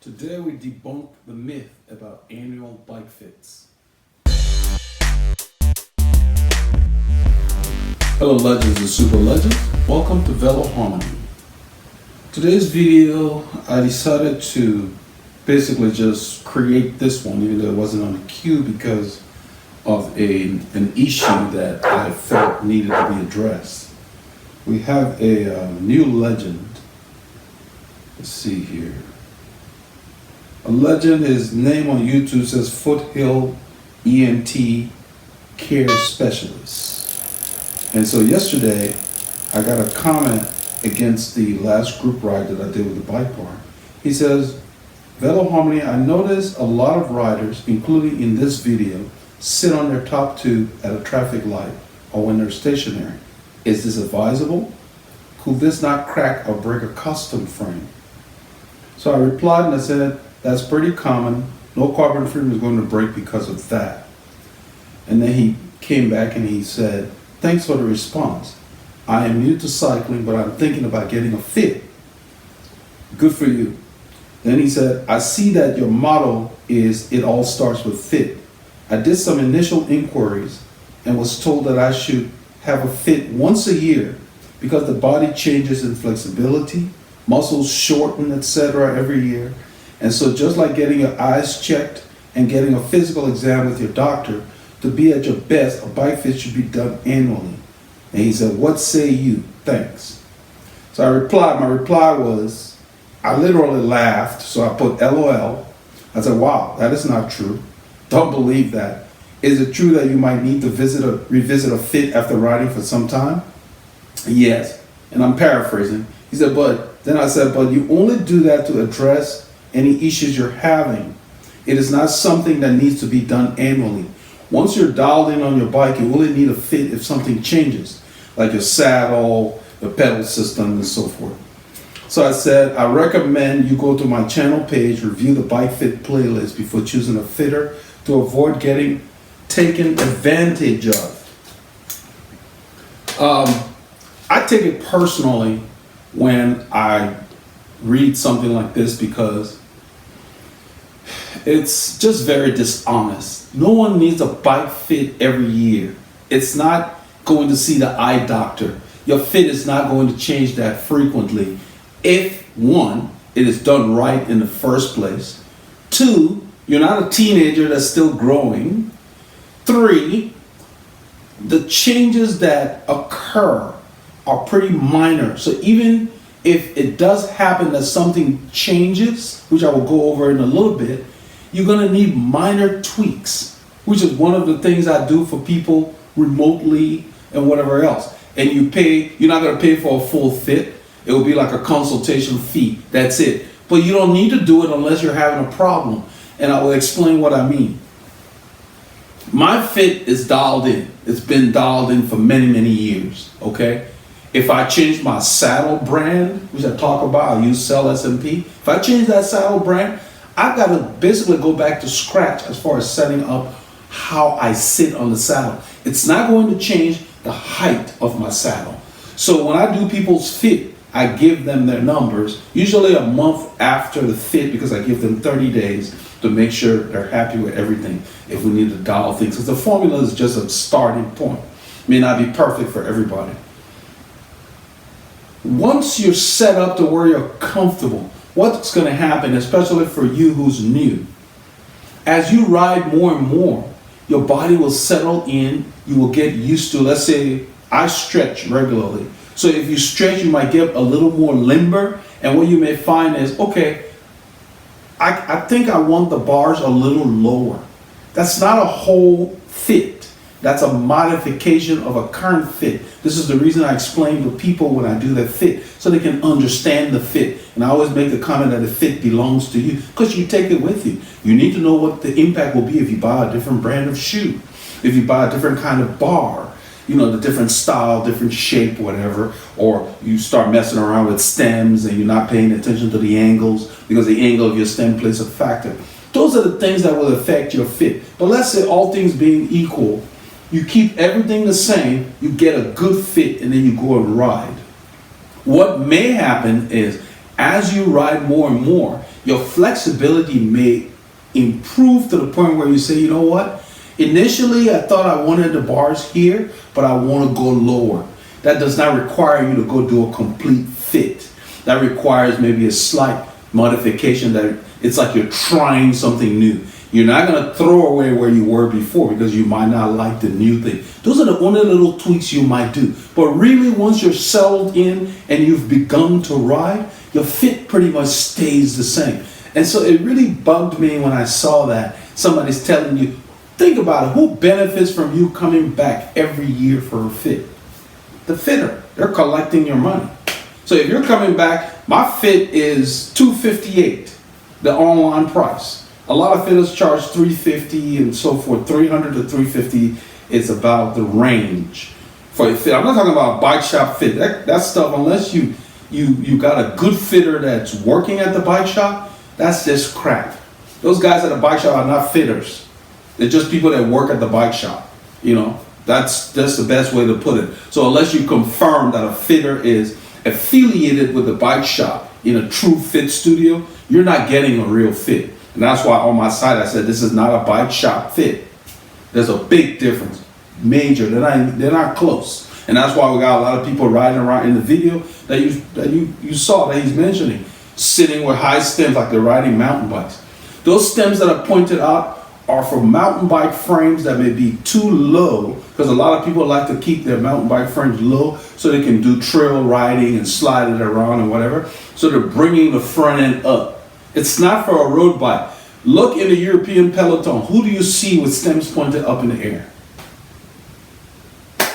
Today we debunk the myth about annual bike fits. Hello legends and super legends, welcome to Veloharmony. Today's video I decided to basically just create this one even though it wasn't on the queue because of an issue that I felt needed to be addressed. We have a new legend. Let's see here. A legend, his name on YouTube says Foothill ENT Care Specialist. And so yesterday, I got a comment against the last group ride that I did with the bike park. He says, Veloharmony, I noticed a lot of riders, including in this video, sit on their top tube at a traffic light or when they're stationary. Is this advisable? Could this not crack or break a custom frame? So I replied and I said, that's pretty common. No carbon frame is going to break because of that. And then he came back and he said, thanks for the response. I am new to cycling, but I'm thinking about getting a fit. Good for you. Then he said, I see that your motto is it all starts with fit. I did some initial inquiries and was told that I should have a fit once a year because the body changes in flexibility, muscles shorten, etc. every year. And so just like getting your eyes checked and getting a physical exam with your doctor, to be at your best, a bike fit should be done annually. And he said, what say you? Thanks. So I replied, my reply was, I literally laughed, so I put LOL. I said, wow, that is not true. Don't believe that. Is it true that you might need to revisit a fit after riding for some time? Yes, and I'm paraphrasing. He said, then I said, but you only do that to address any issues you're having. It is not something that needs to be done annually. Once you're dialed in on your bike, you only need a fit if something changes, like your saddle, the pedal system, and so forth. So I said, I recommend you go to my channel page, review the bike fit playlist before choosing a fitter to avoid getting taken advantage of. I take it personally when I read something like this because it's just very dishonest. No one needs a bike fit every year. It's not going to see the eye doctor. Your fit is not going to change that frequently. If one, it is done right in the first place. Two, you're not a teenager that's still growing. Three, the changes that occur are pretty minor. So even if it does happen that something changes, which I will go over in a little bit, you're going to need minor tweaks, which is one of the things I do for people remotely and whatever else. And you're not going to pay for a full fit. It will be like a consultation fee. That's it. But you don't need to do it unless you're having a problem. And I will explain what I mean. My fit is dialed in. It's been dialed in for many, many years. Okay? If I change my saddle brand, which I talk about, I use Cell SMP. If I change that saddle brand, I've got to basically go back to scratch as far as setting up how I sit on the saddle. It's not going to change the height of my saddle. So when I do people's fit, I give them their numbers, usually a month after the fit, because I give them 30 days to make sure they're happy with everything if we need to dial things. Because the formula is just a starting point. It may not be perfect for everybody. Once you're set up to where you're comfortable, what's going to happen, especially for you who's new, as you ride more and more, your body will settle in, you will get used to, let's say, I stretch regularly. So if you stretch, you might get a little more limber, and what you may find is, okay, I think I want the bars a little lower. That's not a whole fit. That's a modification of a current fit. This is the reason I explain to people when I do the fit, so they can understand the fit. And I always make the comment that the fit belongs to you because you take it with you. You need to know what the impact will be if you buy a different brand of shoe, if you buy a different kind of bar, you know, the different style, different shape, whatever, or you start messing around with stems and you're not paying attention to the angles because the angle of your stem plays a factor. Those are the things that will affect your fit. But let's say all things being equal, you keep everything the same, you get a good fit, and then you go and ride. What may happen is, as you ride more and more, your flexibility may improve to the point where you say, you know what? Initially, I thought I wanted the bars here, but I want to go lower. That does not require you to go do a complete fit. That requires maybe a slight modification. That it's like you're trying something new. You're not going to throw away where you were before because you might not like the new thing. Those are the only little tweaks you might do. But really, once you're settled in and you've begun to ride, your fit pretty much stays the same. And so it really bugged me when I saw that somebody's telling you, think about it, who benefits from you coming back every year for a fit? The fitter. They're collecting your money. So if you're coming back, my fit is $258, the online price. A lot of fitters charge $350 and so forth. $300 to $350 is about the range for a fit. I'm not talking about bike shop fit. That stuff, unless you got a good fitter that's working at the bike shop, that's just crap. Those guys at the bike shop are not fitters. They're just people that work at the bike shop. You know, that's the best way to put it. So unless you confirm that a fitter is affiliated with the bike shop in a true fit studio, you're not getting a real fit. And that's why on my site I said this is not a bike shop fit. There's a big difference, major. They're not close. And that's why we got a lot of people riding around in the video that you saw that he's mentioning, sitting with high stems like they're riding mountain bikes. Those stems that are pointed out are for mountain bike frames that may be too low, because a lot of people like to keep their mountain bike frames low so they can do trail riding and slide it around and whatever. So they're bringing the front end up. It's not for a road bike. Look in the European peloton. Who do you see with stems pointed up in the air?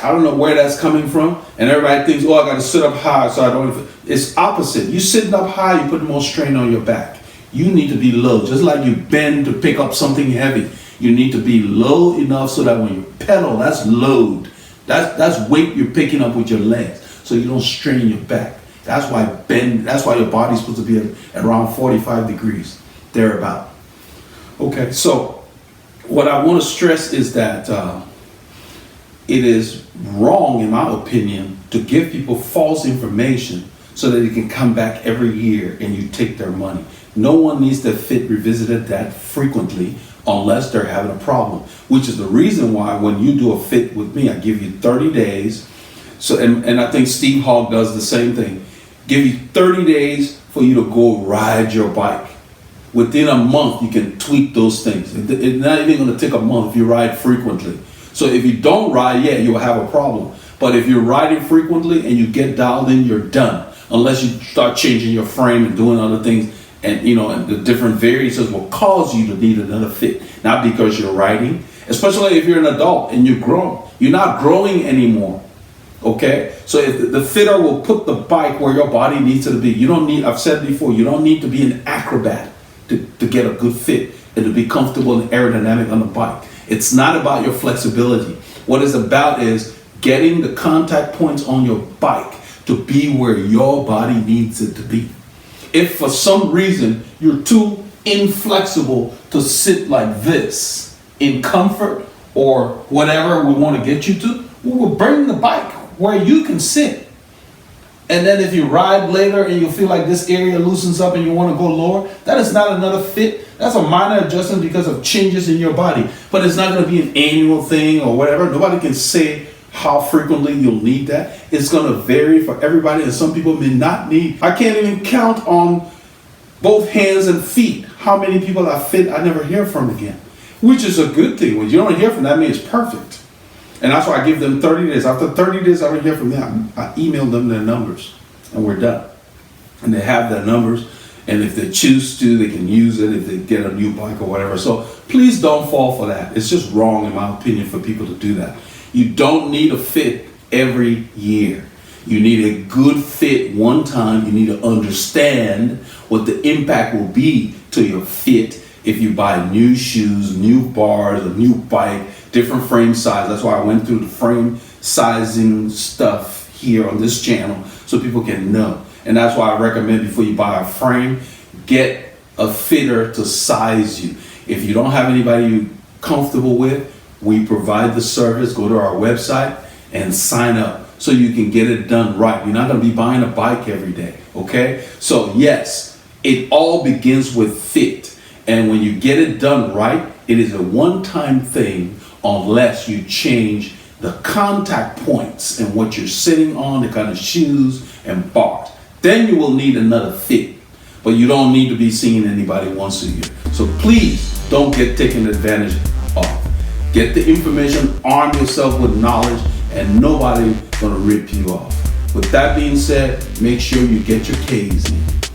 I don't know where that's coming from. And everybody thinks, oh, I got to sit up high so I don't. It's opposite. You sitting up high, you put more strain on your back. You need to be low. Just like you bend to pick up something heavy, you need to be low enough so that when you pedal, that's load. That's weight you're picking up with your legs, so you don't strain your back. That's why your body's supposed to be at around 45 degrees, thereabout. Okay, so what I want to stress is that it is wrong, in my opinion, to give people false information so that they can come back every year and you take their money. No one needs their fit revisited that frequently unless they're having a problem, which is the reason why when you do a fit with me, I give you 30 days. So, and I think Steve Hogg does the same thing. Give you 30 days for you to go ride your bike. Within a month, you can tweak those things. It's not even going to take a month if you ride frequently. So if you don't ride yet, you'll have a problem. But if you're riding frequently and you get dialed in, you're done. Unless you start changing your frame and doing other things. And and the different variances will cause you to need another fit. Not because you're riding, especially if you're an adult and you're grown. You're not growing anymore. Okay, so if the fitter will put the bike where your body needs it to be. You don't need, I've said before, you don't need to be an acrobat to get a good fit and to be comfortable and aerodynamic on the bike. It's not about your flexibility. What it's about is getting the contact points on your bike to be where your body needs it to be. If for some reason you're too inflexible to sit like this in comfort or whatever we want to get you to, we will bring the bike where you can sit. And then if you ride later and you feel like this area loosens up and you want to go lower, that is not another fit. That's a minor adjustment because of changes in your body. But it's not going to be an annual thing or whatever. Nobody can say how frequently you'll need that. It's going to vary for everybody, and some people may not need. I can't even count on both hands and feet how many people I fit I never hear from again, which is a good thing. When you don't hear from them, that means it's perfect. And that's why I give them 30 days. After 30 days, I don't hear from them. I email them their numbers, and we're done. And they have their numbers, and if they choose to, they can use it if they get a new bike or whatever. So please don't fall for that. It's just wrong, in my opinion, for people to do that. You don't need a fit every year. You need a good fit one time. You need to understand what the impact will be to your fit if you buy new shoes, new bars, a new bike, different frame size. That's why I went through the frame sizing stuff here on this channel so people can know. And that's why I recommend before you buy a frame, get a fitter to size you. If you don't have anybody you're comfortable with, we provide the service. Go to our website and sign up so you can get it done right. You're not going to be buying a bike every day, okay? So yes, It all begins with fit. And when you get it done right, it is a one-time thing unless you change the contact points and what you're sitting on, the kind of shoes and bars. Then you will need another fit. But you don't need to be seeing anybody once a year. So please don't get taken advantage of. Get the information, arm yourself with knowledge, and nobody's gonna rip you off. With that being said, make sure you get your K's in.